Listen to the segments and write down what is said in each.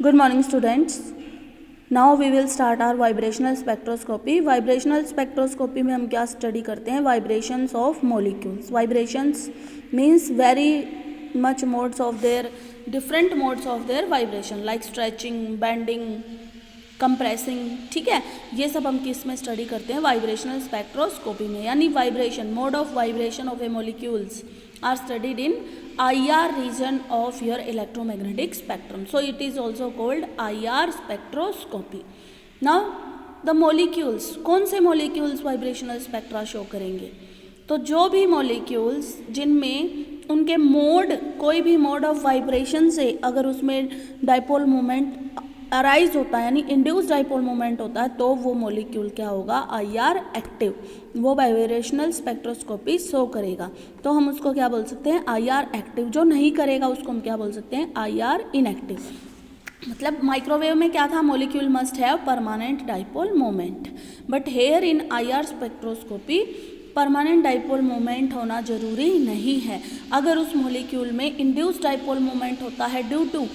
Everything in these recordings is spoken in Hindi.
Good morning, students. Now we will start our vibrational spectroscopy. Vibrational spectroscopy में हम क्या स्टडी करते हैं? Vibrations of molecules. Vibrations means very much modes of their different modes of their vibration like stretching, bending, compressing. ठीक है, ये सब हम किस में स्टडी करते हैं? वाइब्रेशनल स्पेक्ट्रोस्कोपी में. यानी vibration, mode of vibration of a molecules are studied in IR region of your electromagnetic spectrum. So it is also called IR spectroscopy. Now the molecules, कौन से molecules वाइब्रेशनल स्पेक्ट्रा शो करेंगे? तो जो भी molecules जिनमें उनके मोड, कोई भी मोड ऑफ वाइब्रेशन से अगर उसमें डाइपोल मोमेंट अराइज होता है यानी इंड्यूस डाइपोल मोमेंट होता है तो वो मॉलिक्यूल क्या होगा? IR active. वो वाइब्रेशनल स्पेक्ट्रोस्कोपी शो करेगा. तो हम उसको क्या बोल सकते हैं? IR active. जो नहीं करेगा उसको हम क्या बोल सकते हैं? IR inactive. मतलब माइक्रोवेव में क्या था? Molecule must have permanent dipole moment. But here in IR spectroscopy permanent dipole moment होना जरूरी नहीं है. अगर उस मॉलिक्यूल में इंड्यूस डाइपोल मोमेंट होता है due to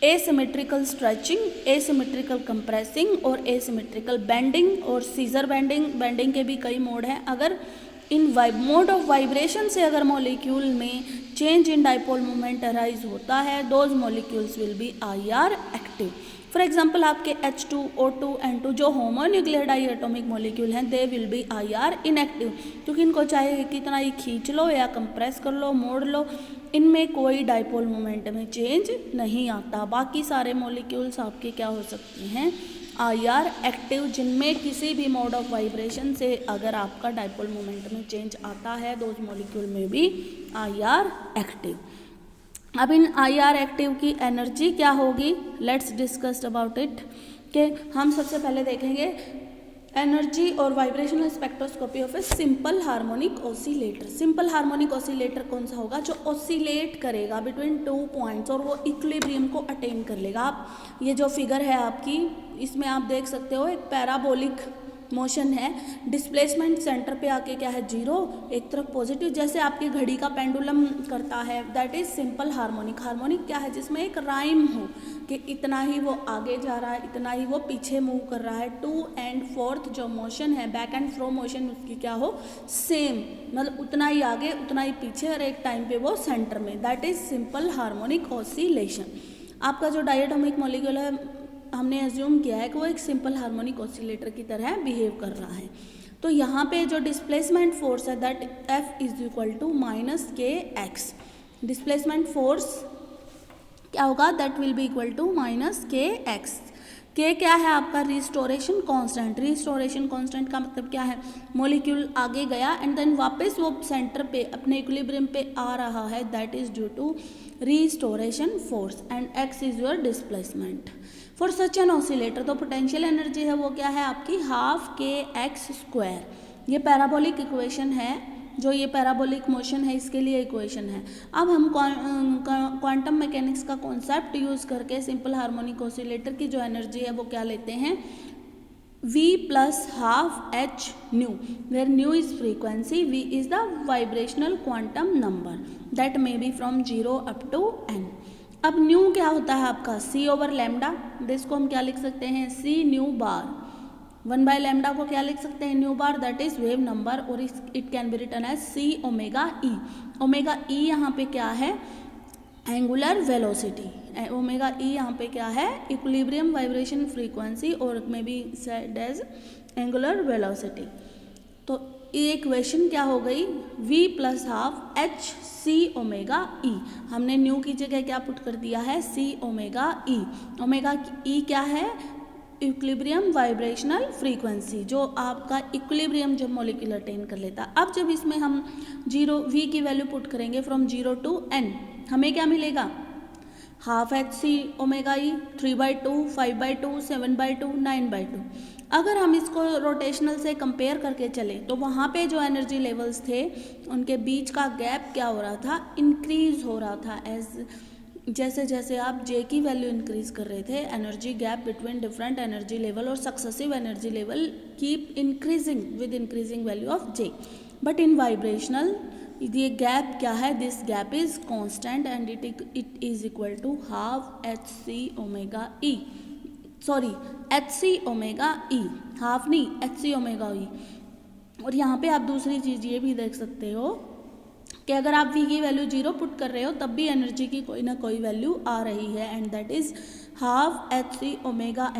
asymmetrical stretching, asymmetrical compressing और एसिमेट्रिकल बेंडिंग और सीजर बेंडिंग. बेंडिंग के भी कई मोड हैं. अगर इन मोड ऑफ वाइब्रेशन से अगर मॉलिक्यूल में change in dipole moment arise होता है, those molecules will be IR active. For example आपके H2, O2, N2 जो होमोन्यूक्लियर डाइएटॉमिक मॉलिक्यूल हैं, they will be IR inactive. क्योंकि इनको चाहे कितना ही खींच लो या कंप्रेस कर लो, मोड़ लो, इनमें कोई डाइपोल मोमेंट में चेंज नहीं आता. बाकी सारे मॉलिक्यूल्स आपके क्या हो सकते हैं? IR एक्टिव, जिनमें किसी भी मोड ऑफ वाइब्रेशन से अगर आपका डाइपोल मोमेंट में चेंज आता है, दोज मॉलिक्यूल में भी IR एक्टिव. अब इन IR एक्टिव की एनर्जी क्या होगी? Let's discuss about it. कि हम सबसे पहले देखेंगे एनर्जी और vibrational spectroscopy of a simple harmonic oscillator. Simple harmonic oscillator कौन सा होगा? जो ऑसिलेट करेगा बिटवीन 2 पॉइंट्स और वो इक्विलिब्रियम को अटेन कर लेगा. आप ये जो फिगर है आपकी, इसमें आप देख सकते हो एक पैराबोलिक मोशन है. डिस्प्लेसमेंट सेंटर पे आके क्या है? 0, एक तरफ पॉजिटिव, जैसे आपकी घड़ी का पेंडुलम करता है. That is simple harmonic. Harmonic क्या है? जिसमें एक राइम हो कि इतना ही वो आगे जा रहा है, इतना ही वो पीछे मूव कर रहा है. 2 and 4th जो मोशन है, बैक एंड फ्रो मोशन, उसकी क्या हो? सेम, मतलब उतना ही आगे उतना ही पीछे और एक टाइम पे वो सेंटर में. That is simple harmonic oscillation. आपका जो डायटोमिक मॉलिक्यूल है, हमने एज्यूम किया है कि वो एक सिंपल हार्मोनिक ऑसिलेटर की तरह बिहेव कर रहा है. तो यहाँ पे जो डिस्प्लेसमेंट फोर्स है, that F is equal to -kx. Displacement force क्या होगा? That will be equal to -kx. k क्या है आपका? Restoration constant. रिस्टोरेशन कांस्टेंट का मतलब क्या है? मॉलिक्यूल आगे गया एंड देन वापस वो सेंटर पे अपने इक्विलिब्रियम पे आ रहा है. That is due to restoration force and x is your displacement. For such an oscillator, तो पोटेंशियल एनर्जी है वो क्या है आपकी? ½ kx². ये पैराबोलिक इक्वेशन है. जो ये पैराबोलिक मोशन है इसके लिए इक्वेशन है. अब हम क्वांटम मैकेनिक्स का कॉन्सेप्ट यूज करके सिंपल हार्मोनिक ऑसिलेटर की जो एनर्जी है वो क्या लेते हैं? V + ½ h nu, where nu is frequency, V is the vibrational quantum number that may be from 0 up to n. अब न्यू क्या होता है आपका? C/λ. इसको हम क्या लिख सकते हैं? C न्यू बार. 1/λ को क्या लिख सकते हैं? New bar. That is wave number और it can be written as C⍵e. ω/e यहाँ पे क्या है? Angular velocity. ω/e यहाँ पे क्या है? इक्विलिब्रियम वाइब्रेशन फ्रीक्वेंसी और may be said as angular velocity. तो ये इक्वेशन क्या हो गई? V + ½ h C⍵e. हमने न्यू की जगह क्या पुट कर दिया है? C⍵e. ω/e क्या है? इक्विलिब्रियम वाइब्रेशनल फ्रीक्वेंसी, जो आपका इक्विलिब्रियम जब मॉलिक्यूल अटेन कर लेता. अब जब इसमें हम V की वैल्यू पुट करेंगे फ्रॉम 0 to n, हमें क्या मिलेगा? ½ h C⍵e, 3/2, 5/2, 7/2, 9/2. अगर हम इसको रोटेशनल से कंपेयर करके चले तो वहाँ पे जो एनर्जी लेवल्स थे उनके बीच का गैप क्या हो रहा था? इंक्रीज हो रहा था. जैसे जैसे आप J की वैल्यू इंक्रीज कर रहे थे, energy gap between different energy level और successive energy level keep increasing with increasing value of J. But in vibrational ये गैप क्या है, this gap is constant and it is equal to half H C omega E, sorry H C omega E, half नहीं एच सी ओमेगा ई। और यहाँ पे आप दूसरी चीज़ ये भी देख सकते हो कि अगर आप v की वैल्यू 0 पुट कर रहे हो तब भी एनर्जी की कोई ना कोई वैल्यू आ रही है, and that is half H C omega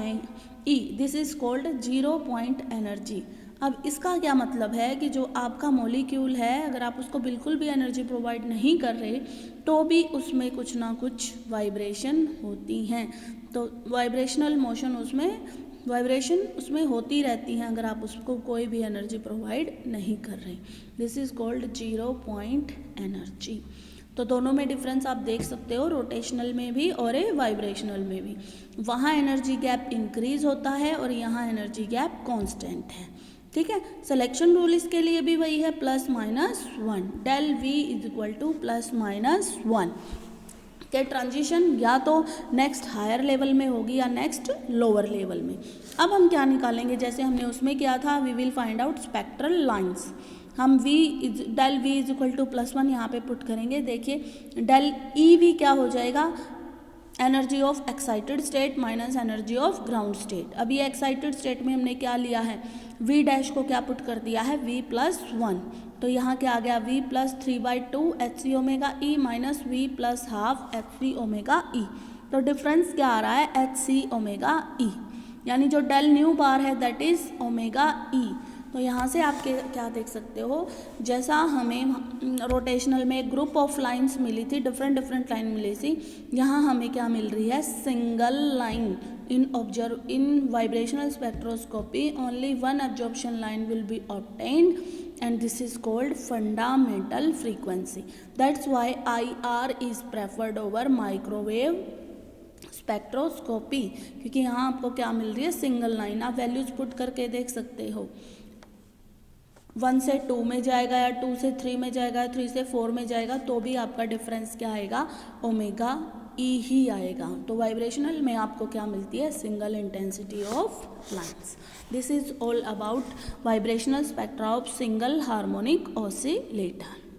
e, this is called 0 point energy. अब इसका क्या मतलब है कि जो आपका मॉलिक्यूल है अगर आप उसको बिल्कुल भी एनर्जी प्रोवाइड नहीं कर रहे तो भी उसमें कुछ ना कुछ वाइब्रेशन होती हैं, तो वाइब्रेशनल मोशन वाइब्रेशन उसमें होती रहती हैं अगर आप उसको कोई भी एनर्जी प्रोवाइड नहीं कर रहे। This is called 0 point energy. तो दोनों में डिफरेंस आप देख सकते हो, रोटेशनल में भी और वाइब्रेशनल में भी। वहाँ एनर्जी गैप इंक्रीज होता है और यहाँ एनर्जी गैप कांस्टेंट है, ठीक है। सिलेक्शन रूल इसके लिए भी वही है, +-1, del v is equal to +-1 के ट्रांजिशन या तो नेक्स्ट हायर लेवल में होगी या नेक्स्ट लोअर लेवल में। अब हम क्या निकालेंगे, जैसे हमने उसमें किया था, we will find out spectral lines. हम del v is equal to +1 यहाँ पे पुट करेंगे। देखिए डेल ई वी क्या हो जाएगा, energy of excited state minus energy of ground state. अभी एक्साइटेड स्टेट में हमने क्या लिया है, v डैश को क्या पुट कर दिया है, v+1, तो यहाँ क्या आ गया, v+3/2 एच सी omega E minus v+½ H सी ओमेगा ई। तो डिफरेंस क्या आ रहा है, एच सी ओमेगा ई, यानी जो डेल न्यू बार है दैट इज ओमेगा ई। तो यहाँ से आप क्या देख सकते हो, जैसा हमें रोटेशनल में एक ग्रुप ऑफ लाइंस मिली थी, डिफरेंट लाइन मिली थी, यहाँ हमें क्या मिल रही है, single line. In vibrational spectroscopy only one absorption line will be obtained and this is called fundamental frequency. That's why IR is preferred over microwave spectroscopy, क्योंकि यहाँ आपको क्या मिल रही है, सिंगल लाइन। आप वैल्यूज पुट करके देख सकते हो, 1 से 2 में जाएगा या 2 से 3 में जाएगा, 3 से 4 में जाएगा, तो भी आपका डिफरेंस क्या आएगा, ओमेगा ई ही आएगा। तो वाइब्रेशनल में आपको क्या मिलती है, single intensity of lines. This is all about vibrational spectra of single harmonic oscillator.